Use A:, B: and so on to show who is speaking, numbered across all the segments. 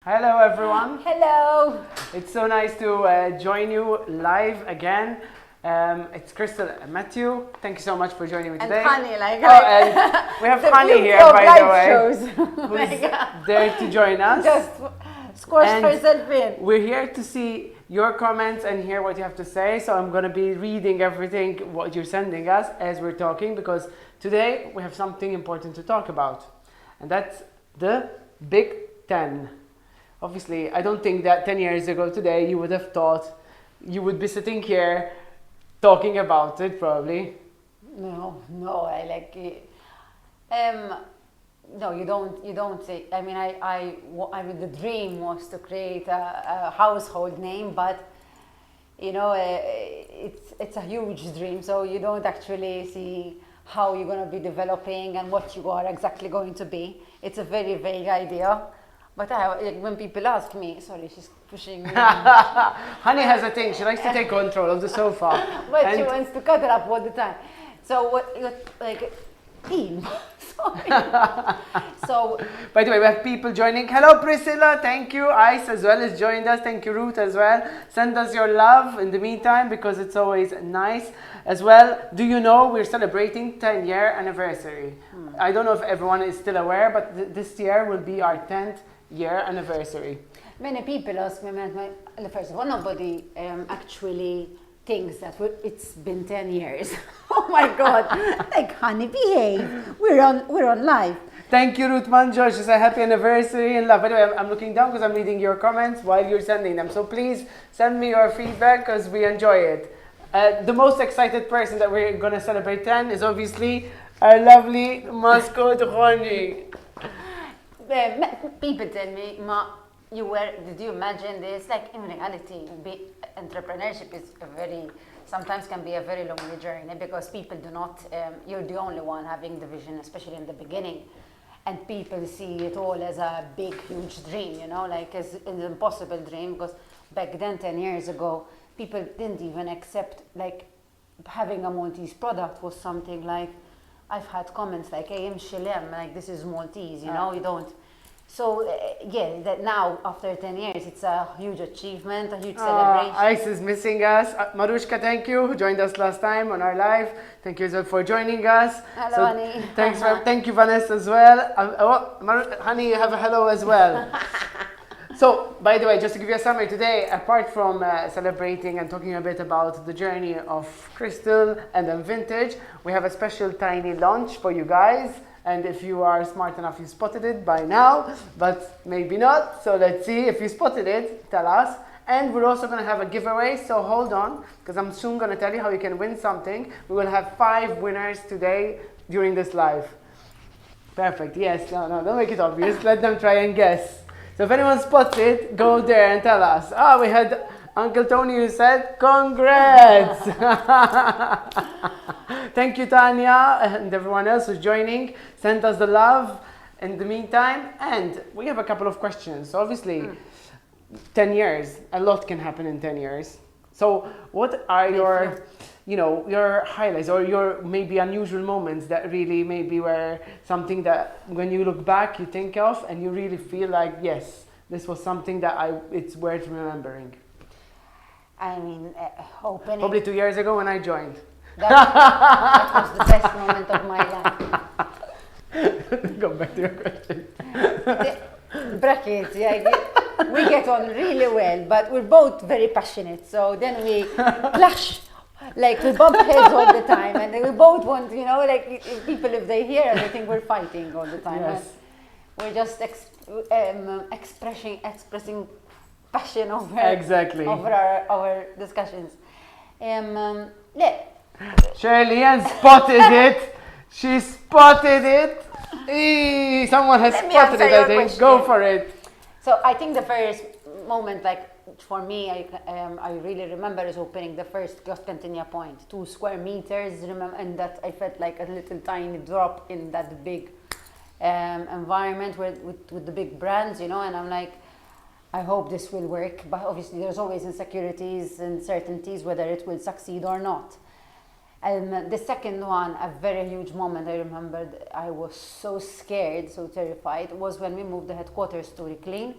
A: Hello everyone.
B: Hello.
A: It's so nice to join you live again. It's Krystle and Matthew. Thank you so much for joining me today.
B: And Honey, like
A: and we have Honey here, by the way, who's there to join us.
B: Just squashed herself in.
A: We're here to see your comments and hear what you have to say. So I'm going to be reading everything what you're sending us as we're talking, because today we have something important to talk about, and that's the Big 10. Obviously, I don't think that 10 years ago today you would have thought you would be sitting here talking about it, probably.
B: No, I like it. No, you don't say. I mean, I mean, the dream was to create a household name, but you know, it's a huge dream. So you don't actually see how you're going to be developing and what you are exactly going to be. It's a very vague idea. But when people ask me, sorry, she's pushing me.
A: Honey has a thing. She likes to take control of the sofa.
B: But she wants to cut it up all the time. So what like, team. Sorry. So.
A: By the way, we have people joining. Hello, Priscilla. Thank you. Ice as well has joined us. Thank you, Ruth as well. Send us your love in the meantime, because it's always nice as well. Do you know we're celebrating 10-year anniversary? I don't know if everyone is still aware, but this year will be our 10th year anniversary.
B: Many people ask me, first of all, nobody actually thinks that it's been 10 years. Oh my God! Like, honey, behave. We're on live.
A: Thank you, Ruth Manjo. She said happy anniversary and love. By the way, I'm looking down because I'm reading your comments while you're sending them. So please send me your feedback, because we enjoy it. The most excited person that we're going to celebrate 10 is obviously our lovely mascot, Honey.
B: People tell me, Ma, did you imagine this? Like, in reality, entrepreneurship is sometimes can be a very lonely journey, because people do not, you're the only one having the vision, especially in the beginning. And people see it all as a big, huge dream, you know, like as an impossible dream, because back then, 10 years ago, people didn't even accept, like, having a Maltese product was something like, I've had comments like, hey, Shilem, like, this is Maltese, you know, you don't. So, yeah, that now, after 10 years, it's a huge achievement, a huge celebration.
A: Ice is missing us. Marushka, thank you, who joined us last time on our live. Thank you as well for joining us.
B: Hello, Honey.
A: Thank you, Vanessa, as well. Honey, you have a hello as well. So, by the way, just to give you a summary today, apart from celebrating and talking a bit about the journey of Krystle and Mvintage, we have a special tiny launch for you guys. And if you are smart enough, you spotted it by now, but maybe not. So let's see if you spotted it, tell us. And we're also going to have a giveaway, so hold on, because I'm soon going to tell you how you can win something. We will have 5 winners today during this live. Perfect, yes, no, don't make it obvious. Let them try and guess. So if anyone spots it, go there and tell us. We had Uncle Tony who said, congrats! Thank you, Tanya, and everyone else who's joining. Send us the love in the meantime. And we have a couple of questions. So obviously, 10 years, a lot can happen in 10 years. So what are your, your highlights, or your maybe unusual moments that really maybe were something that when you look back you think of and you really feel like, yes, this was something that it's worth remembering?
B: I mean, opening.
A: Probably 2 years ago when I joined.
B: That was the best moment of my life.
A: Go back to your question.
B: Brackets, yeah. We get on really well, but we're both very passionate. So then we clash, like we bump heads all the time, and we both want, like people, if they hear us, they think we're fighting all the time.
A: Yes.
B: We're just expressing passion over our discussions. Yeah.
A: Shirley Ann spotted it. She spotted it. Someone has spotted it, I think.
B: Question.
A: Go for it.
B: So I think the first moment, like for me, I really remember is opening the first Costantinople point, 2 square meters. And that I felt like a little tiny drop in that big environment with the big brands, And I'm like, I hope this will work. But obviously, there's always insecurities and uncertainties whether it will succeed or not. And the second one, a very huge moment I remembered, I was so scared, so terrified, was when we moved the headquarters to Reclaim.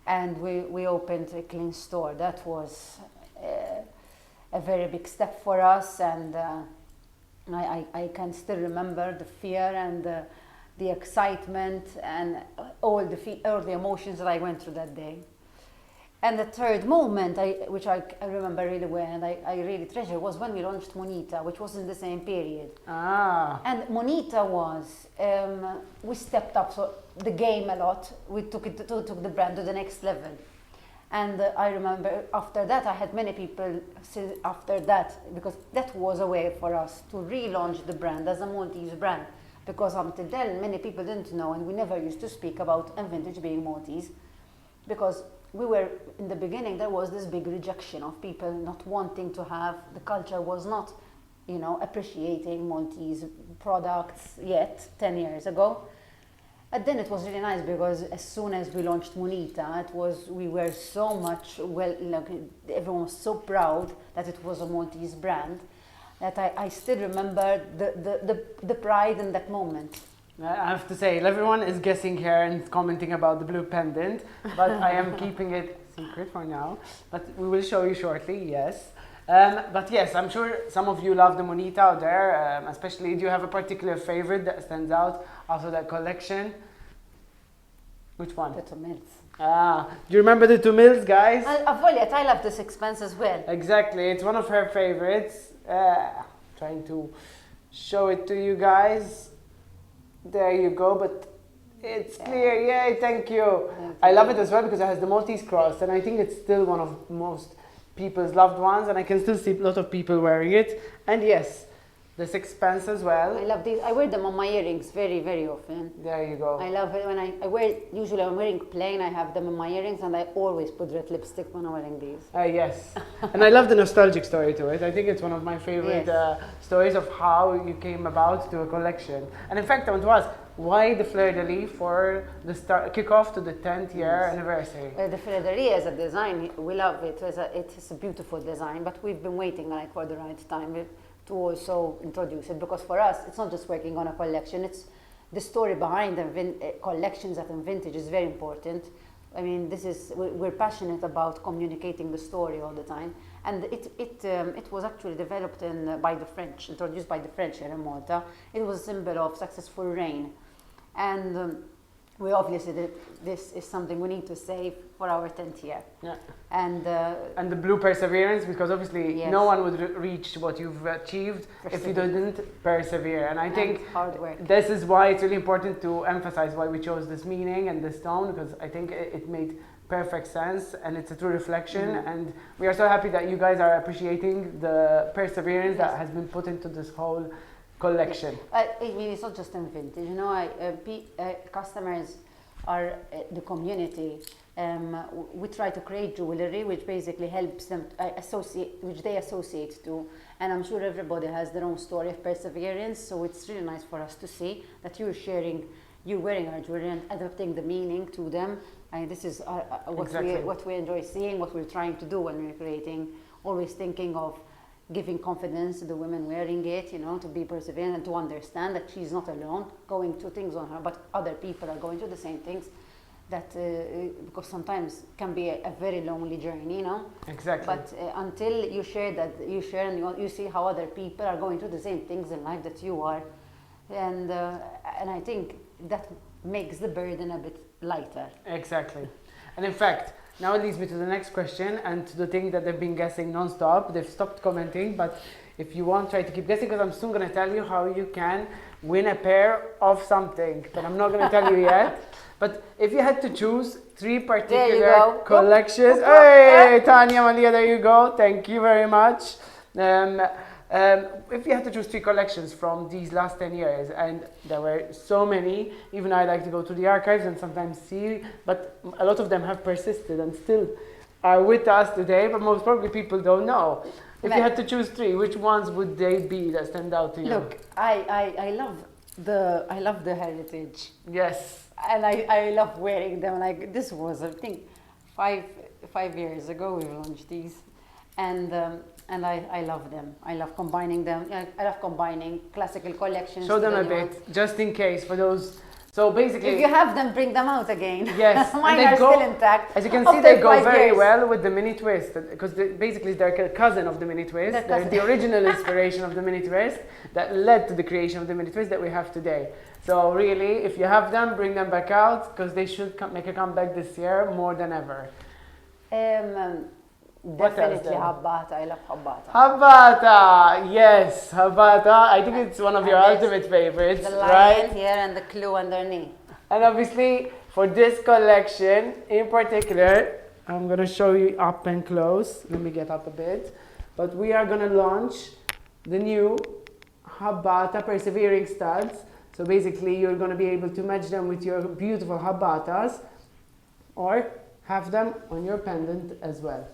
B: and we opened a clean store. That was a very big step for us, and I can still remember the fear and the excitement and all the emotions that I went through that day. And the third moment, which I remember really well and I really treasure, was when we launched Monita, which was in the same period. And Monita was, we stepped up the game a lot. We took the brand to the next level. And I remember after that, I had many people say after that, because that was a way for us to relaunch the brand as a Maltese brand. Because until then, many people didn't know, and we never used to speak about Mvintage being Maltese, because we were, in the beginning, there was this big rejection of people not wanting to have, the culture was not, appreciating Maltese products yet, 10 years ago. And then it was really nice because as soon as we launched Monita, we were so much, everyone was so proud that it was a Maltese brand that I still remember the pride in that moment.
A: I have to say, everyone is guessing here and commenting about the blue pendant, but I am keeping it secret for now. But we will show you shortly, yes. But yes, I'm sure some of you love the Monita out there, especially, do you have a particular favorite that stands out after that collection? Which one?
B: The 2 mils.
A: Do you remember the 2 mils, guys?
B: I love the 6 as well.
A: Exactly, it's one of her favorites. Trying to show it to you guys. There you go, but it's clear. Yay, thank you. I love it as well because it has the Maltese cross, and I think it's still one of most people's loved ones, and I can still see a lot of people wearing it. And yes, the 6 as well.
B: I love these. I wear them on my earrings very, very often.
A: There you go.
B: I love it when I wear, usually I'm wearing plain, I have them in my earrings, and I always put red lipstick when I'm wearing these.
A: Yes. And I love the nostalgic story to it. I think it's one of my favorite stories of how you came about to a collection. And in fact, I want to ask, why the fleur-de-lis for the kickoff to the 10th year anniversary?
B: Well, the fleur-de-lis as a design, we love it. It's a beautiful design, but we've been waiting for the right time to also introduce it, because for us, it's not just working on a collection, it's the story behind the collections at Mvintage is very important. I mean, we're passionate about communicating the story all the time, and it was actually developed by the French, introduced by the French here in Malta. It was a symbol of successful reign, and we obviously this is something we need to save for our 10th year.
A: Yeah.
B: And
A: the blue perseverance, because obviously no one would reach what you've achieved if you didn't persevere. And I think
B: hard work.
A: This is why it's really important to emphasize why we chose this meaning and this tone, because I think it made perfect sense and it's a true reflection. And we are so happy that you guys are appreciating the perseverance that has been put into this whole collection.
B: I mean, it's not just in Vintage, customers are the community. We try to create jewelry which basically helps them which they associate to, and I'm sure everybody has their own story of perseverance, so it's really nice for us to see that you're wearing our jewelry and adapting the meaning to them. And this is what we enjoy seeing, what we're trying to do when we're creating, always thinking of giving confidence to the women wearing it, to be perseverant and to understand that she's not alone going through things on her, but other people are going through the same things. That because sometimes can be a very lonely journey,
A: Exactly.
B: But until you share and you see how other people are going through the same things in life that you are, and I think that makes the burden a bit lighter.
A: Exactly. And in fact, now it leads me to the next question and to the thing that they've been guessing non-stop. They've stopped commenting, but if you want, try to keep guessing, because I'm soon going to tell you how you can win a pair of something, but I'm not going to tell you yet. But if you had to choose 3 particular collections, hey, Tanya, Malia, there you go. Thank you very much. If you had to choose 3 collections from these last 10 years, and there were so many, even I like to go to the archives and sometimes see, but a lot of them have persisted and still are with us today, but most probably people don't know. If you had to choose 3, which ones would they be that stand out to you?
B: Look, I love the heritage.
A: Yes.
B: And I love wearing them. Like this was, I think, 5 years ago we launched these, and I love them. I love combining them. I love combining classical collections.
A: Show them a bit, just in case, for those So basically,
B: If you have them, bring them out again.
A: yes,
B: Mine
A: and
B: are
A: they go,
B: still intact.
A: as you can see,
B: after
A: they go
B: 5
A: very
B: years.
A: well with the mini twist, because basically they're a cousin of the mini twist. They're the original inspiration of the mini twist that led to the creation of the mini twist that we have today. So really, if you have them, bring them back out, because they should make a comeback this year more than ever. What else
B: Definitely
A: then?
B: Habbata. I love Habbata.
A: Habbata, yes, Habbata. I think it's one of your
B: And
A: ultimate favorites,
B: The lion
A: right?
B: here and the clue underneath.
A: And obviously, for this collection in particular, I'm going to show you up and close. Let me get up a bit. But we are going to launch the new Habbata Persevering Studs. So basically, you're going to be able to match them with your beautiful Habbatas or have them on your pendant as well.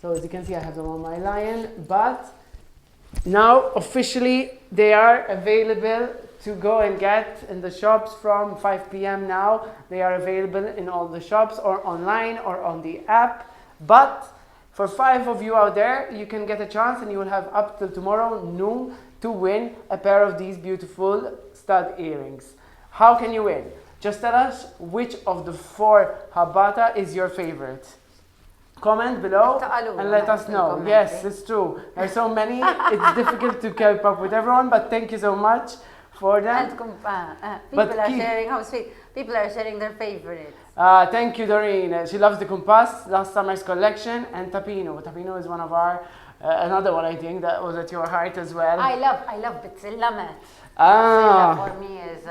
A: So as you can see, I have them on my lion, but now officially they are available to go and get in the shops from 5 p.m. now. They are available in all the shops or online or on the app. But for 5 of you out there, you can get a chance and you will have up till tomorrow noon to win a pair of these beautiful stud earrings. How can you win? Just tell us which of the 4 Habbata is your favorite. Comment below and let us know. Yes, it's true. There are so many, it's difficult to keep up with everyone, but thank you so much for that.
B: People are sharing, how sweet, people are sharing their favorites.
A: Thank you, Doreen. She loves the Compass, last summer's collection, and Tapino. Tapino is one of our, another one I think that was at your heart as well.
B: I love Bitzilla Mat.
A: Ah.
B: Bitzilla for me is...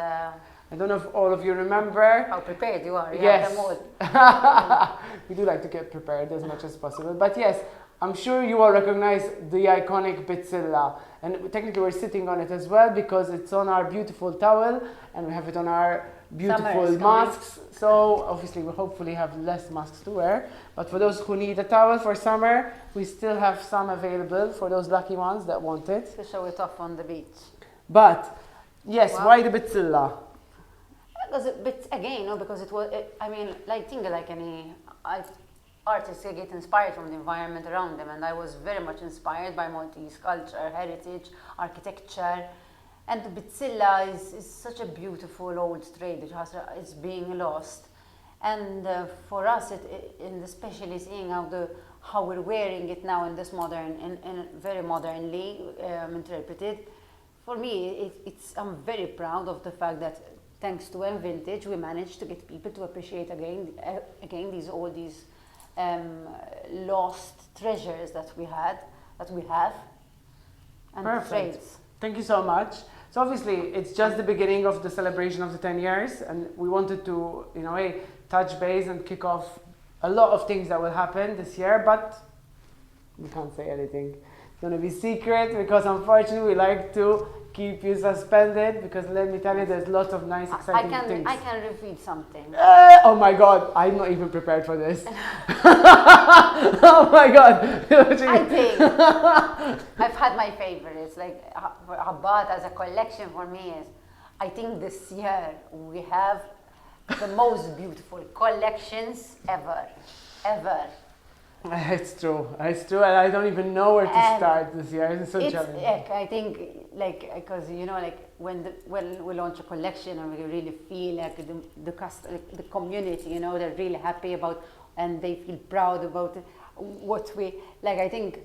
A: I don't know if all of you remember.
B: How prepared you are. You
A: yes.
B: have them all.
A: We do like to get prepared as much as possible. But yes, I'm sure you all recognize the iconic Bitzilla. And technically we're sitting on it as well because it's on our beautiful towel and we have it on our beautiful masks. So obviously we'll hopefully have less masks to wear. But for those who need a towel for summer, we still have some available for those lucky ones that want it.
B: To show it off on the beach.
A: But yes, why the Bitzilla?
B: Because again, no, because it was. I mean, I think like any artists, they get inspired from the environment around them, and I was very much inspired by Maltese culture, heritage, architecture, and the Bitzilla is such a beautiful old trade which is being lost, and for us, especially seeing how we're wearing it now in this modern and very modernly interpreted. For me, I'm very proud of the fact that. Thanks to Mvintage, we managed to get people to appreciate again these lost treasures that we have, and
A: perfect.
B: trades.
A: Thank you so much. So obviously, it's just the beginning of the celebration of the 10 years, and we wanted to, in a way, touch base and kick off a lot of things that will happen this year, but we can't say anything. It's going to be secret because unfortunately we like to keep you suspended because let me tell you, there's lots of nice, exciting things.
B: I can reveal something.
A: Oh my God, I'm not even prepared for this. Oh my God.
B: I think I've had my favorites. Like Habbata as a collection for me is, I think this year we have the most beautiful collections ever.
A: It's true, and I don't even know where to start this year. It's so challenging.
B: I think, because when we launch a collection and we really feel like the community, they're really happy about and they feel proud about what we like. I think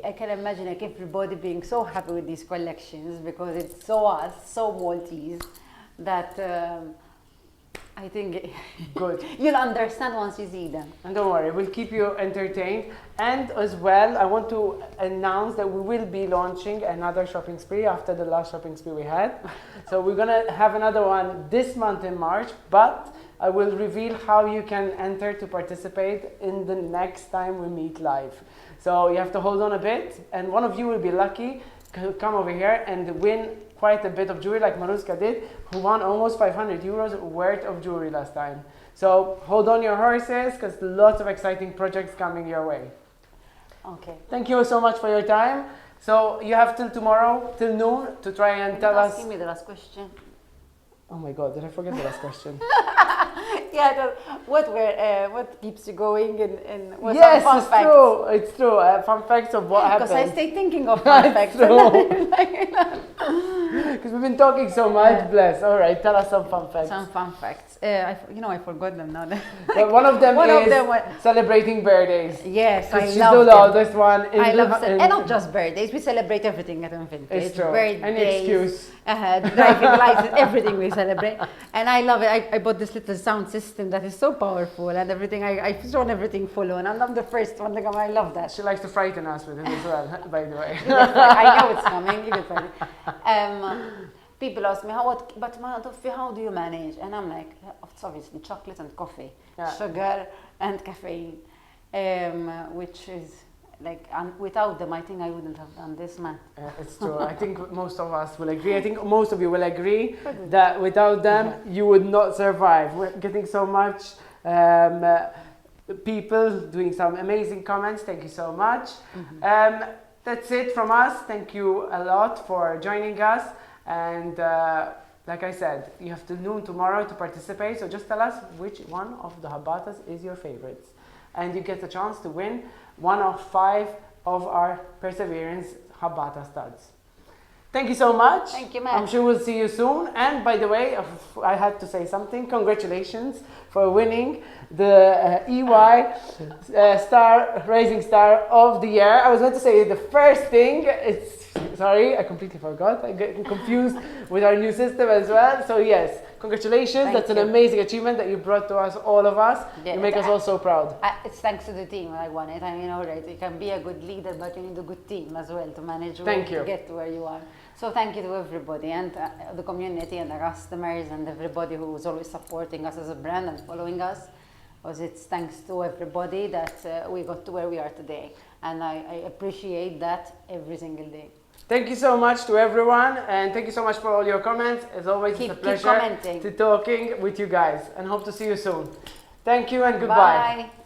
B: I can imagine everybody being so happy with these collections because it's so us, so Maltese that. I think good. You'll understand once you see them.
A: And don't worry, we'll keep you entertained. And as well, I want to announce that we will be launching another shopping spree after the last shopping spree we had. So we're going to have another one this month in March, but I will reveal how you can enter to participate in the next time we meet live. So you have to hold on a bit, and one of you will be lucky to come over here and win quite a bit of jewelry like Maruska did, who won almost 500 euros worth of jewelry last time. So hold on your horses because lots of exciting projects coming your way.
B: Okay.
A: Thank you so much for your time. So you have till tomorrow, till noon, to try and tell us.
B: Asking me the last question.
A: Oh my God, did I forget the last question?
B: Yeah, what keeps you going in what's
A: Yes,
B: some fun
A: it's
B: facts?
A: true. It's true. Fun facts of what happened.
B: Because I stay thinking of fun facts.
A: Because we've been talking so much, bless. All right, tell us some fun facts.
B: Some fun facts. I forgot them now.
A: But one of them is celebrating birthdays.
B: Yes, I
A: She's
B: love
A: the
B: them.
A: oldest one.
B: I love and not just birthdays. We celebrate everything at Mvintage.
A: It's true.
B: Birthdays,
A: Any excuse.
B: Driving license, everything we celebrate. And I love it. I bought this little sound system that is so powerful and everything. I've thrown everything full on. And I'm the first one to come. I love that.
A: She likes to frighten us with it as well, by the way.
B: I know it's coming. You can find it. People ask me, how do you manage? And I'm like, it's obviously chocolate and coffee, sugar and caffeine, which is like, without them, I think I wouldn't have done this, man.
A: It's true. I think most of us will agree. I think most of you will agree that without them, you would not survive. We're getting so much people doing some amazing comments. Thank you so much. That's it from us. Thank you a lot for joining us. And like I said, you have to noon tomorrow to participate. So just tell us which one of the Habbatas is your favorites. And you get a chance to win one of 5 of our Perseverance Habbata studs. Thank you so much.
B: Thank you, Matt.
A: I'm sure we'll see you soon. And by the way, I had to say something. Congratulations for winning the EY Rising Star of the Year. I was going to say the first thing. Sorry, I completely forgot. I get confused with our new system as well. So yes, congratulations. That's an amazing achievement that you brought to us, all of us. You make us all so proud.
B: It's thanks to the team I won it. I mean, all right, you can be a good leader, but you need a good team as well to manage to get to where you are. So thank you to everybody and the community and the customers and everybody who's always supporting us as a brand and following us. Because it's thanks to everybody that we got to where we are today. And I appreciate that every single day.
A: Thank you so much to everyone, and thank you so much for all your comments. As always, it's a pleasure to talking with you guys, and hope to see you soon. Thank you and goodbye.
B: Bye.